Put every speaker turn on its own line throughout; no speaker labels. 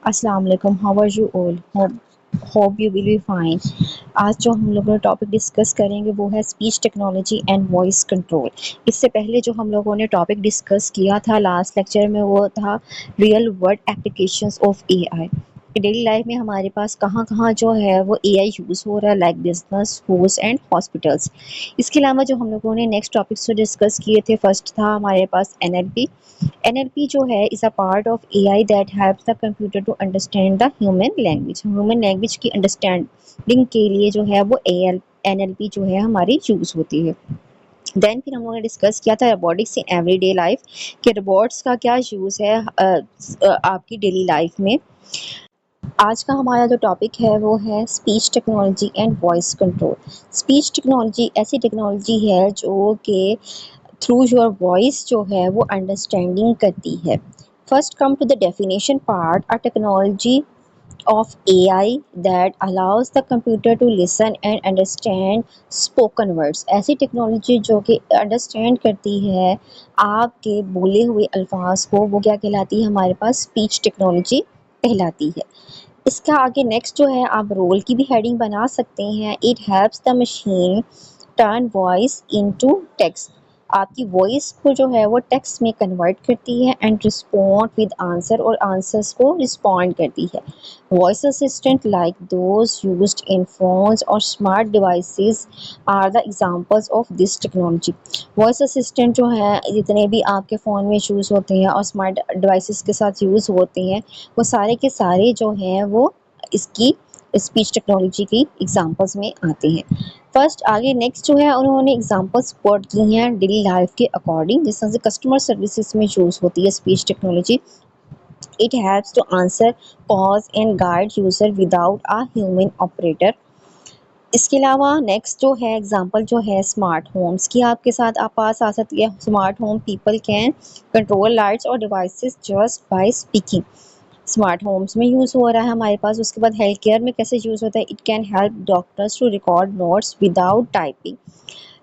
अस्सलाम वालेकुम, how are you all? Hope you will be fine. आज जो हम लोग टॉपिक डिस्कस करेंगे वो है speech technology and voice control. इससे पहले जो हम लोगों ने टॉपिक डिस्कस किया था लास्ट लेक्चर में वो था real world applications of AI. Daily life में हमारे पास कहाँ कहाँ जो है वो एआई यूज़ हो रहा है, like business, schools and hospitals. इसके अलावा जो हम लोगों ने नेक्स्ट टॉपिक्स जो डिस्कस किए थे, फर्स्ट था हमारे पास एनएलपी। NLP जो है is a part of AI that helps the computer to understand the human language. Human language की अंडरस्टैंडिंग के लिए जो है वो एनएलपी जो है हमारी यूज़ होती है। देन फिर हम लोगों ने डिस्कस किया था रोबोटिक्स इन एवरीडे लाइफ कि रोबोट्स का क्या यूज़ है आपकी डेली लाइफ में। आज का हमारा जो टॉपिक है वो है speech technology and voice control. Speech technology ऐसी टेक्नोलॉजी है जो कि थ्रू योर वॉइस जो है वो अंडरस्टैंडिंग करती है। First come to the definition part, a technology of AI that allows the computer to listen and understand spoken words। ऐसी टेक्नोलॉजी जो कि अंडरस्टैंड करती है आपके बोले हुए अल्फाज को, वो क्या कहलाती है? हमारे पास स्पीच टेक्नोलॉजी कहलाती है। इसका आगे नेक्स्ट जो है आप रोल की भी हेडिंग बना सकते हैं। It helps the machine turn voice into text. आपकी वॉइस को जो है वो टेक्स्ट में कन्वर्ट करती है एंड रिस्पॉन्ड विद आंसर, और आंसर्स को रिस्पॉन्ड करती है। Voice assistant like those used in phones और smart devices are the examples of this technology. Voice assistant जो है जितने भी आपके फ़ोन में यूज़ होते हैं और स्मार्ट डिवाइसेस के साथ यूज़ होते हैं, वो सारे के सारे जो हैं वो इसकी स्पीच टेक्नोलॉजी की एग्जांपल्स में आते हैं। फर्स्ट आगे नेक्स्ट जो है उन्होंने एग्जांपल्स कोट की हैं डेली लाइफ के अकॉर्डिंग। जिस तरह से कस्टमर सर्विसेज में यूज़ होती है speech technology. It helps to answer calls and guide user without a human operator. इसके अलावा नेक्स्ट जो है एग्जांपल जो है स्मार्ट होम्स की आपके साथ आप पास आ सकती है। Smart home people can control lights और devices just by speaking. Smart homes में यूज़ हो रहा है हमारे पास। उसके बाद हेल्थ केयर में कैसे यूज़ होता है? It can help doctors to record notes without typing.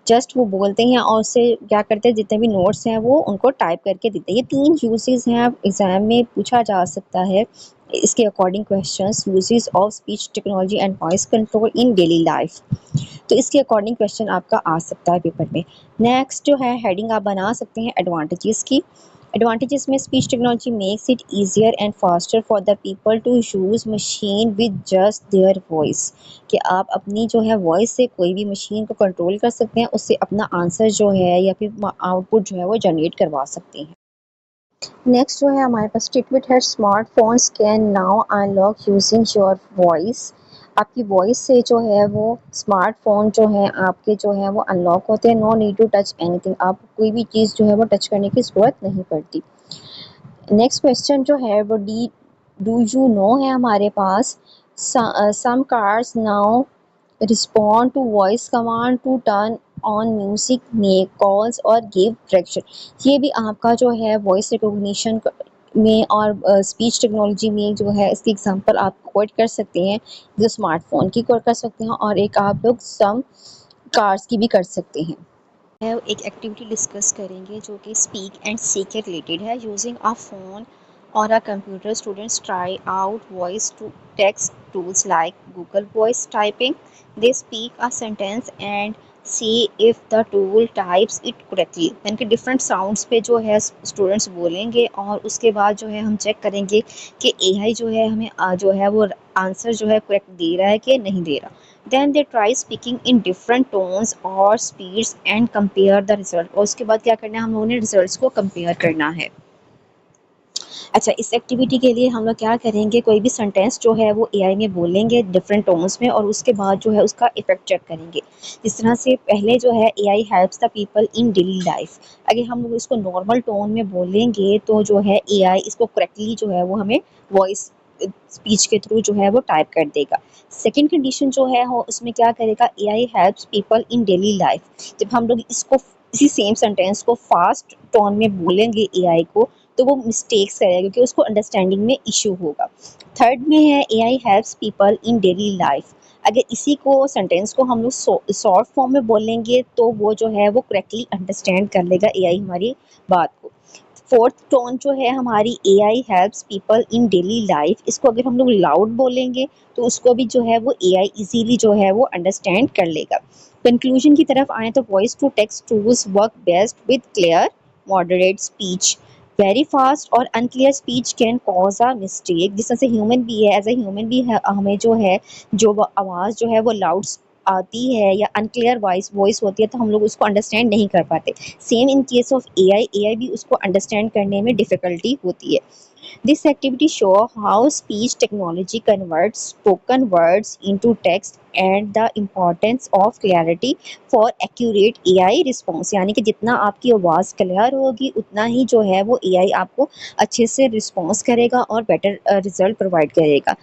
Just वो बोलते हैं और उससे क्या करते हैं, जितने भी नोट्स हैं वो उनको टाइप करके देते हैं। ये 3 यूसेस हैं, एग्ज़ाम में पूछा जा सकता है इसके according questions. Uses of speech technology and voice control in daily life, तो इसके अकॉर्डिंग क्वेश्चन आपका आ सकता है पेपर में। नेक्स्ट जो है हेडिंग आप बना सकते हैं एडवांटेजेस की। एडवांटेजेस में speech technology makes it easier and faster for the people to use machine with just their voice. कि आप अपनी जो है वॉइस से कोई भी मशीन को कंट्रोल कर सकते हैं, उससे अपना आंसर जो है या फिर आउटपुट जो है वो जनरेट करवा सकते हैं। नेक्स्ट जो है हमारे पास स्टेटमेंट है smartphones can now unlock using your voice. आपकी वॉइस से जो है वो स्मार्टफोन जो है आपके जो है वो अनलॉक होते हैं। No need to touch anything, आप कोई भी चीज़ जो है वो टच करने की ज़रूरत नहीं पड़ती। नेक्स्ट क्वेश्चन जो है वो डी डू यू नो है हमारे पास। Some cars now respond to voice command to turn on music, make calls और गिव डायरेक्शन। ये भी आपका जो है वॉइस रिकॉग्निशन में और स्पीच टेक्नोलॉजी में जो है इसकी एग्जांपल आप कोट कर सकते हैं। जो स्मार्टफोन की कोट कर सकते हैं और एक आप लोग सम कार्स की भी कर सकते हैं। एक एक्टिविटी डिस्कस करेंगे जो कि स्पीक एंड सी के रिलेटेड है। यूजिंग अ फोन और a computer, students try out voice to text tools like Google voice typing. They speak a sentence and see if the tool types it correctly. यानी कि different sounds पे जो है students बोलेंगे और उसके बाद जो है हम चेक करेंगे कि एआई जो है हमें जो है वो आंसर जो है करेक्ट दे रहा है कि नहीं दे रहा। Then they try speaking in different tones or speeds and compare the result। और उसके बाद क्या करना है, हम लोगों ने रिजल्ट्स को कंपेयर करना है। अच्छा, इस एक्टिविटी के लिए हम लोग क्या करेंगे, कोई भी सेंटेंस जो है वो एआई में बोलेंगे डिफरेंट टोन्स में और उसके बाद जो है उसका इफेक्ट चेक करेंगे। इस तरह से पहले जो है AI helps the people in daily life. अगर हम लोग इसको नॉर्मल टोन में बोलेंगे तो जो है एआई इसको करेक्टली जो है वो हमें वॉइस स्पीच के थ्रू जो है वो टाइप कर देगा। सेकेंड कंडीशन जो है हो उसमें क्या करेगा, AI helps people in daily life. जब हम लोग इसको इसी सेम सेंटेंस को फास्ट टोन में बोलेंगे एआई को, तो वो मिस्टेक्स करेगा क्योंकि उसको अंडरस्टैंडिंग में इशू होगा। थर्ड में है AI helps people in daily life. अगर इसी को सेंटेंस को हम लोग शॉर्ट फॉर्म में बोलेंगे तो वो जो है वो करेक्टली अंडरस्टैंड कर लेगा एआई हमारी बात को। फोर्थ टोन जो है हमारी AI helps people in daily life, इसको अगर हम लोग लाउड बोलेंगे तो उसको भी जो है वो एआई इजीली जो है वो अंडरस्टैंड कर लेगा। कंक्लूजन की तरफ आए तो voice to text tools work best with clear moderate speech. Very fast और unclear speech can cause a mistake, जिस तरह से ह्यूमन भी है, एज ए ह्यूमन भी है, हमें जो है जो आवाज़ जो है वो लाउड आती है या अनक्लियर वॉइस वॉइस होती है तो हम लोग उसको अंडरस्टैंड नहीं कर पाते। Same in case of AI, AI भी उसको अंडरस्टैंड करने में डिफ़िकल्टी होती है। This activity show how speech technology converts spoken words into text and the importance of clarity for accurate AI response, यानी कि जितना आपकी आवाज़ क्लियर होगी उतना ही जो है वो एआई आपको अच्छे से रिस्पॉन्स करेगा और बेटर रिजल्ट प्रोवाइड करेगा।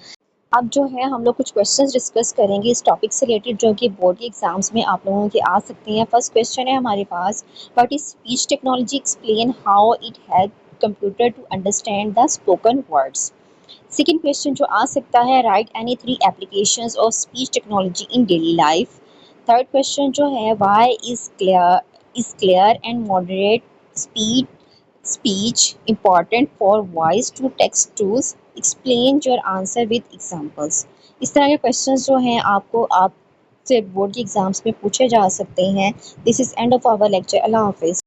अब जो है हम लोग कुछ क्वेश्चंस डिस्कस करेंगे इस टॉपिक से रिलेटेड जो कि बोर्ड के एग्जाम्स में आप लोगों के आ सकते हैं। फर्स्ट क्वेश्चन है हमारे पास, what is speech technology, explain how it help computer to understand the spoken words. Second question जो आ सकता है, write any 3 applications of speech technology in daily life. Third question जो है, why is clear and moderate speed speech important for voice to text tools, explain your answer with examples। इस तरह के questions जो हैं आपको आपसे बोर्ड के एग्जाम्स में पूछे जा सकते हैं। This is end of our lecture. अल्लाह हाफिज़।